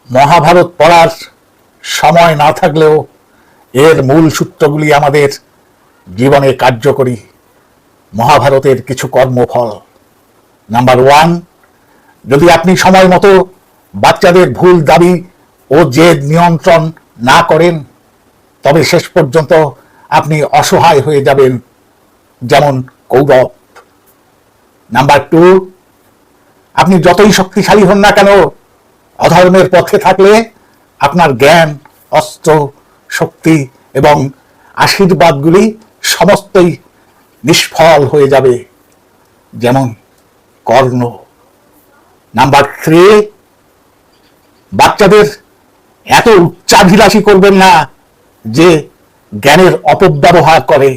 মহাভারত পড়ার সময় না থাকলেও এর মূল সূত্রগুলি আমাদের জীবনে কার্যকরী। মহাভারতের কিছু কর্মফল। নাম্বার 1, যদি আপনি সময় মতো বাচ্চাদের ভুল দাবি ও জেদ নিয়ন্ত্রণ না করেন, তবে শেষ পর্যন্ত আপনি অসহায় হয়ে যাবেন, যেমন কৌরব। নাম্বার 2, আপনি যতই শক্তিশালী হন না কেন, অধর্মের পথে থাকলে আপনার জ্ঞান, অস্ত্র, শক্তি এবং আশীর্বাদগুলি সমস্তই নিষ্ফল হয়ে যাবে, যেমন কর্ণ। নাম্বার 3, বাচ্চাদের এত উচ্চাভিলাষী করবেন না যে জ্ঞানের অপব্যবহার করে,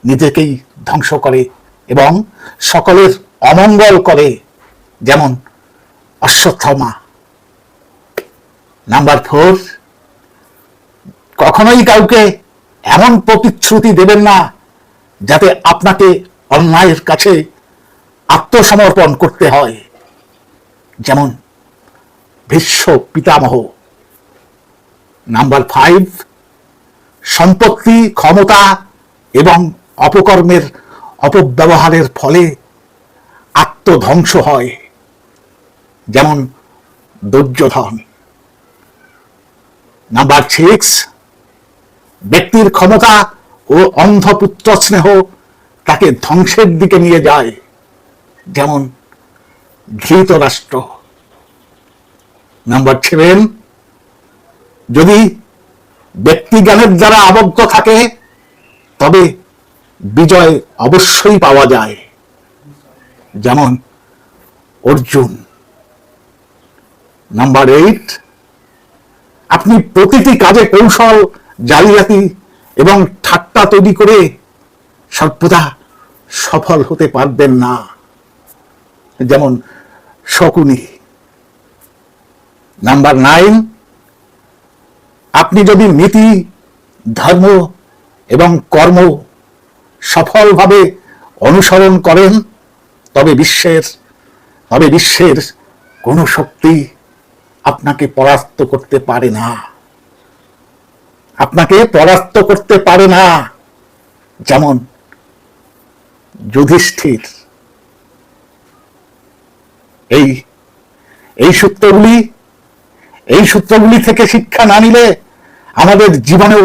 নিজেকেই ধ্বংস করে এবং সকলের অমঙ্গল করে, যেমন অশ্বত্থামা। নাম্বার 4, কখনোই কাউকে এমন প্রতিশ্রুতি দেবেন না যাতে আপনাকে অন্যায়ের কাছে আত্মসমর্পণ করতে হয়, যেমন ভীষ্ম পিতামহ। নাম্বার 5, সম্পত্তি, ক্ষমতা এবং অপকর্মের অপব্যবহারের ফলে আত্মধ্বংস হয়, যেমন দুর্যোধন। নাম্বার 6, ব্যক্তির ক্ষমতা ও অন্ধপুত্র স্নেহ তাকে ধ্বংসের দিকে নিয়ে যায়, যেমন ধৃতরাষ্ট্র। নাম্বার 7, যদি ব্যক্তিজ্ঞানের দ্বারা আবদ্ধ থাকে তবে বিজয় অবশ্যই পাওয়া যায়, যেমন অর্জুন। নাম্বার 8, আপনি প্রতিটি কাজে কৌশল, জালিয়াতি এবং ঠাট্টা তৈরি করে সর্বদা সফল হতে পারবেন না, যেমন শকুনি। নাম্বার 9, আপনি যদি নীতি, ধর্ম এবং কর্ম সফলভাবে অনুসরণ করেন তবে বিশ্বের কোনো শক্তি আপনাকে পরাস্ত করতে পারে না, যেমন যুধিষ্ঠির। এই সূত্রগুলি থেকে শিক্ষা না নিলে আমাদের জীবনেও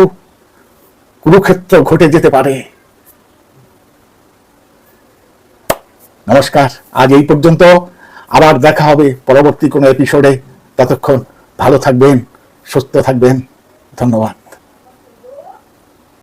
কুরুক্ষেত্র ঘটে যেতে পারে। নমস্কার, আজ এই পর্যন্ত। আবার দেখা হবে পরবর্তী কোনো এপিসোডে। ততক্ষণ ভালো থাকবেন, সুস্থ থাকবেন। ধন্যবাদ।